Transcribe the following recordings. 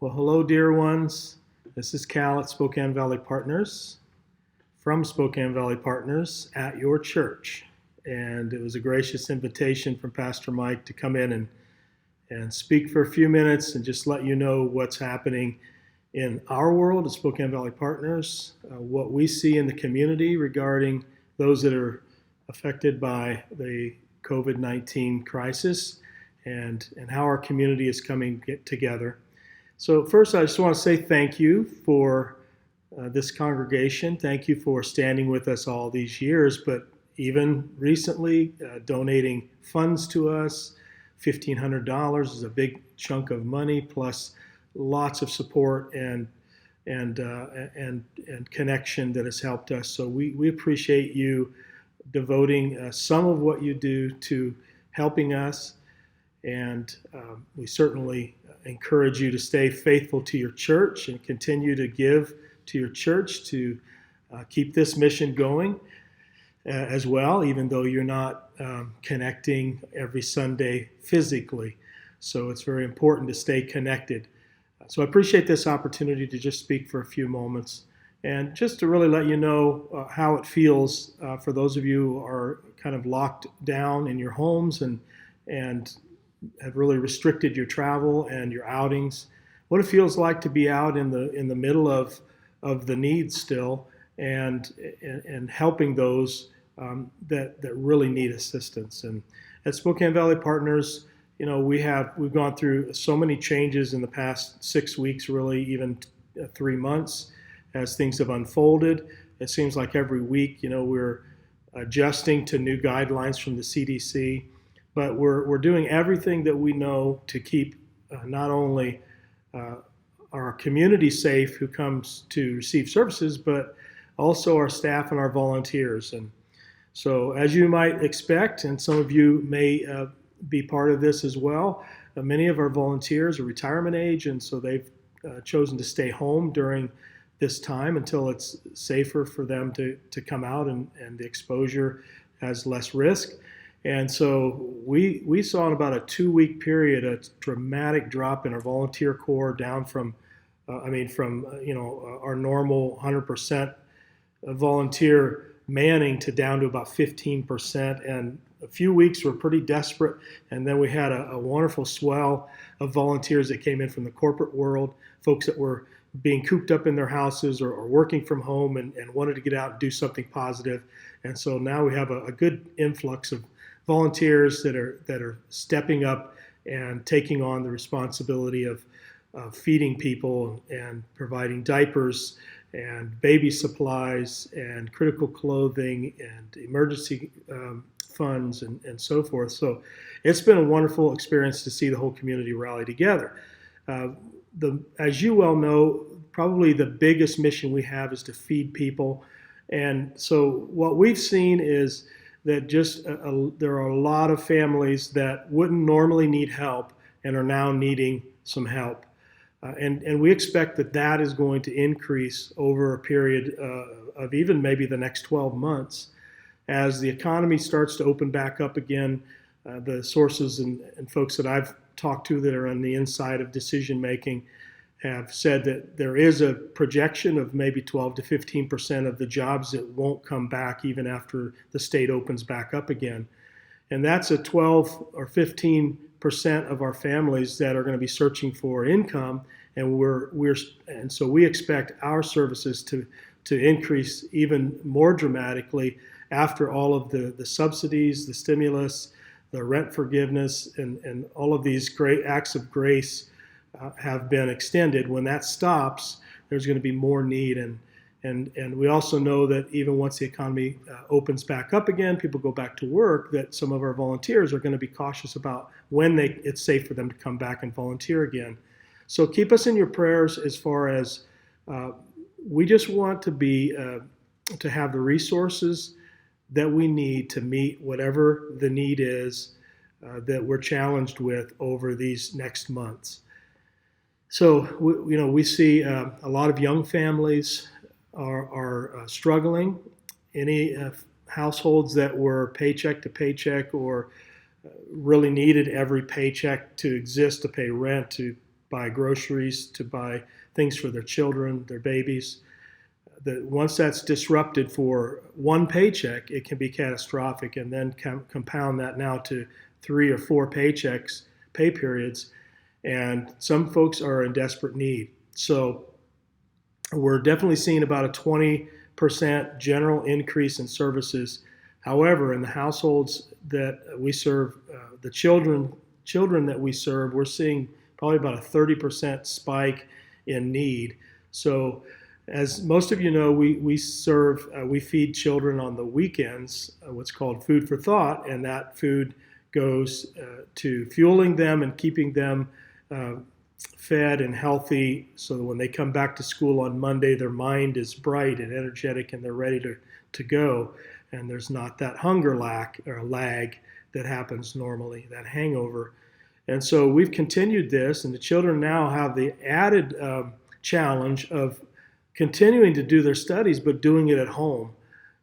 Well, hello, dear ones. This is Cal at Spokane Valley Partners, from Spokane Valley Partners at your church. And it was a gracious invitation from Pastor Mike to come in and speak for a few minutes and just let you know what's happening in our world at Spokane Valley Partners, what we see in the community regarding those that are affected by the COVID-19 crisis, and how our community is coming together. So first, I just want to say thank you for this congregation. Thank you for standing with us all these years, but even recently donating funds to us. $1,500 is a big chunk of money, plus lots of support and connection that has helped us. So we appreciate you devoting some of what you do to helping us, and we certainly encourage you to stay faithful to your church and continue to give to your church to keep this mission going as well, even though you're not connecting every Sunday physically. So it's very important to stay connected. So I appreciate this opportunity to just speak for a few moments and just to really let you know how it feels for those of you who are kind of locked down in your homes and have really restricted your travel and your outings, what it feels like to be out in the middle of the needs still, and helping those that really need assistance. And at Spokane Valley Partners, you know, we've gone through so many changes in the past 6 weeks, really even 3 months, as things have unfolded. It seems like every week, you know, we're adjusting to new guidelines from the CDC. But we're doing everything that we know to keep not only our community safe who comes to receive services, but also our staff and our volunteers. And so, as you might expect, and some of you may be part of this as well, many of our volunteers are retirement age, and so they've chosen to stay home during this time until it's safer for them to come out and the exposure has less risk. And so we saw in about a 2-week period a dramatic drop in our volunteer corps, down from our normal 100% volunteer manning to down to about 15%. And a few weeks were pretty desperate, and then we had a wonderful swell of volunteers that came in from the corporate world, folks that were being cooped up in their houses or working from home and wanted to get out and do something positive. And so now we have a good influx of volunteers that are stepping up and taking on the responsibility of feeding people and providing diapers and baby supplies and critical clothing and emergency funds and so forth. So it's been a wonderful experience to see the whole community rally together. As you well know, probably the biggest mission we have is to feed people. And so what we've seen is that there are a lot of families that wouldn't normally need help and are now needing some help. And we expect that is going to increase over a period of even maybe the next 12 months. As the economy starts to open back up again, the sources and folks that I've talked to that are on the inside of decision making have said that there is a projection of maybe 12 to 15% of the jobs that won't come back even after the state opens back up again. And that's a 12 or 15% of our families that are going to be searching for income, and so we expect our services to increase even more dramatically after all of the subsidies, the stimulus, the rent forgiveness, and all of these great acts of grace have been extended. When that stops, there's going to be more need, and we also know that even once the economy opens back up again, people go back to work, that some of our volunteers are going to be cautious about when it's safe for them to come back and volunteer again. So keep us in your prayers as far as we just want to have the resources that we need to meet whatever the need is that we're challenged with over these next months. So we see a lot of young families are struggling. Any households that were paycheck to paycheck or really needed every paycheck to exist, to pay rent, to buy groceries, to buy things for their children, their babies. That once that's disrupted for one paycheck, it can be catastrophic, and then compound that now to 3 or 4 paychecks, pay periods, and some folks are in desperate need. So we're definitely seeing about a 20% general increase in services. However, in the households that we serve, the children that we serve, we're seeing probably about a 30% spike in need. So as most of you know, we feed children on the weekends, what's called food for thought, and that food goes to fueling them and keeping them fed and healthy, so that when they come back to school on Monday, their mind is bright and energetic and they're ready to go, and there's not that hunger lack or lag that happens normally, that hangover. And so we've continued this, and the children now have the added challenge of continuing to do their studies, but doing it at home.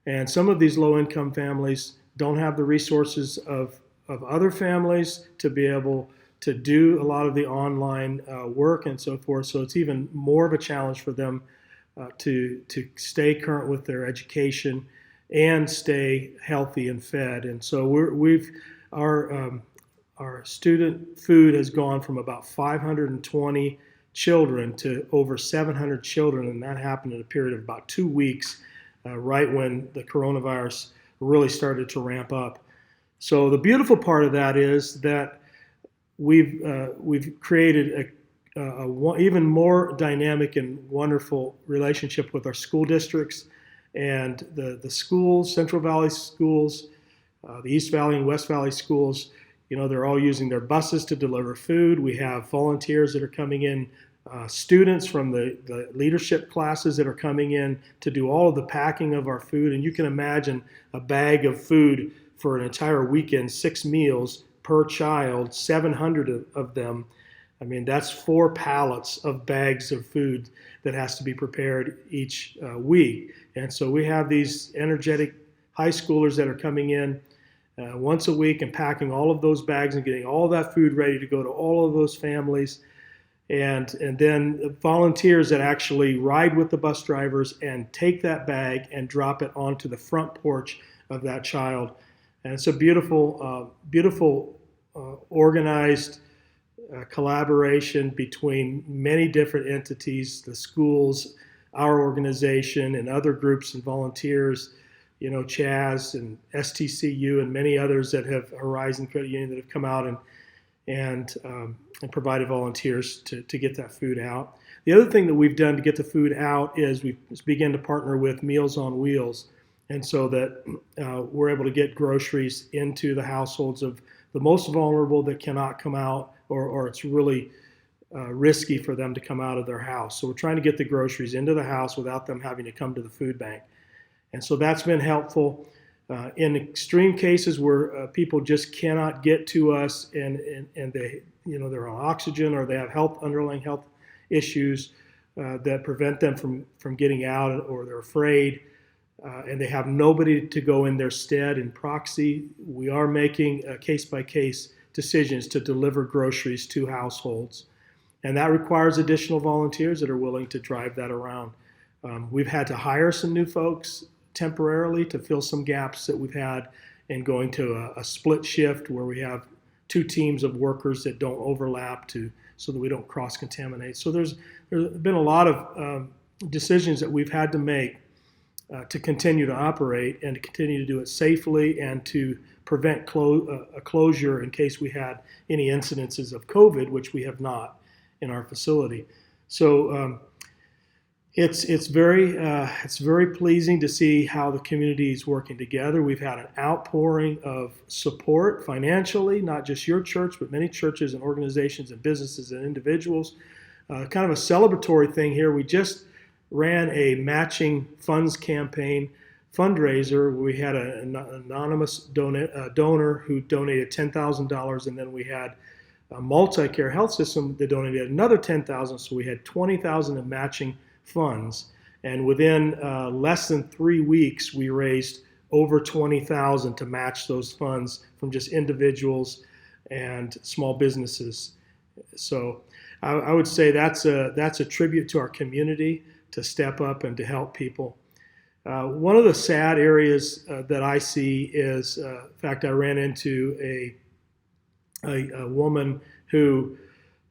And some of these low-income families don't have the resources of other families to be able to do a lot of the online work and so forth. So it's even more of a challenge for them to stay current with their education and stay healthy and fed. And so our student food has gone from about 520 children to over 700 children, and that happened in a period of about 2 weeks, right when the coronavirus really started to ramp up. So the beautiful part of that is that we've created a even more dynamic and wonderful relationship with our school districts and the schools, Central Valley schools, the East Valley and West Valley schools. They're all using their buses to deliver food. We have volunteers that are coming in, students from the leadership classes that are coming in to do all of the packing of our food. And you can imagine a bag of food for an entire weekend, 6 meals per child, 700 of them. I mean, that's 4 pallets of bags of food that has to be prepared each week. And so we have these energetic high schoolers that are coming in once a week and packing all of those bags and getting all that food ready to go to all of those families. And then volunteers that actually ride with the bus drivers and take that bag and drop it onto the front porch of that child. And it's a beautiful, organized collaboration between many different entities, the schools, our organization, and other groups and volunteers, CHAZ and STCU and many others that have Horizon Credit Union that have come out and provided volunteers to get that food out. The other thing that we've done to get the food out is we've begun to partner with Meals on Wheels, and so that we're able to get groceries into the households of the most vulnerable that cannot come out, or it's really risky for them to come out of their house. So we're trying to get the groceries into the house without them having to come to the food bank. And so that's been helpful. In extreme cases where people just cannot get to us and they're on oxygen or they have underlying health issues that prevent them from getting out, or they're afraid and they have nobody to go in their stead in proxy, we are making case-by-case decisions to deliver groceries to households. And that requires additional volunteers that are willing to drive that around. We've had to hire some new folks temporarily to fill some gaps that we've had in going to a split shift where we have 2 teams of workers that don't overlap so that we don't cross-contaminate. So there's been a lot of decisions that we've had to make to continue to operate and to continue to do it safely and to prevent a closure in case we had any incidences of COVID, which we have not in our facility. So it's very pleasing to see how the community is working together. We've had an outpouring of support financially, not just your church, but many churches and organizations and businesses and individuals. Kind of a celebratory thing here. We just ran a matching funds campaign fundraiser. We had an anonymous donor who donated $10,000, and then we had a multi-care health system that donated another $10,000. So we had $20,000 in matching funds, and within less than 3 weeks, we raised over $20,000 to match those funds from just individuals and small businesses. So I would say that's a tribute to our community to step up and to help people. One of the sad areas that I see is, in fact, I ran into a woman who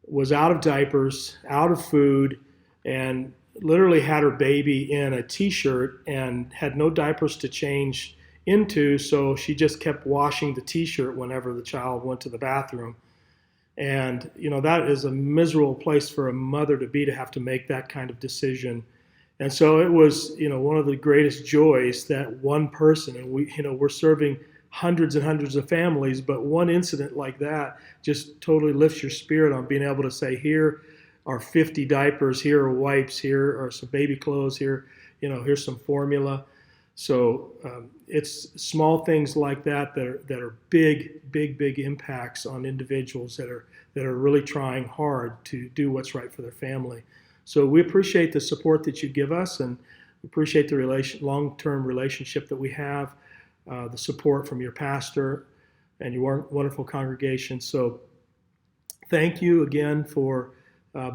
was out of diapers, out of food, and literally had her baby in a t-shirt and had no diapers to change into, so she just kept washing the t-shirt whenever the child went to the bathroom. And that is a miserable place for a mother to be, to have to make that kind of decision. And so it was one of the greatest joys that one person, and we're serving hundreds and hundreds of families, but one incident like that just totally lifts your spirit on being able to say, here are 50 diapers, here are wipes, here are some baby clothes, here's some formula. So it's small things like that that are big impacts on individuals that are really trying hard to do what's right for their family. So we appreciate the support that you give us, and we appreciate the long-term relationship that we have, the support from your pastor and your wonderful congregation. So thank you again for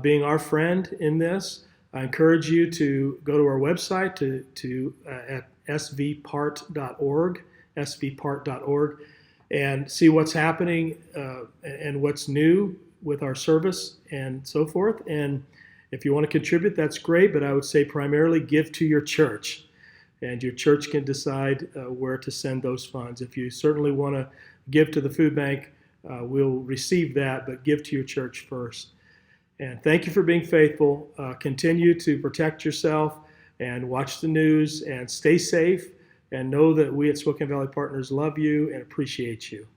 being our friend in this. I encourage you to go to our website at svpart.org, and see what's happening and what's new with our service and so forth. And if you want to contribute, that's great, but I would say primarily give to your church, and your church can decide where to send those funds. If you certainly want to give to the food bank, we'll receive that, but give to your church first. And thank you for being faithful. Continue to protect yourself and watch the news and stay safe, and know that we at Spokane Valley Partners love you and appreciate you.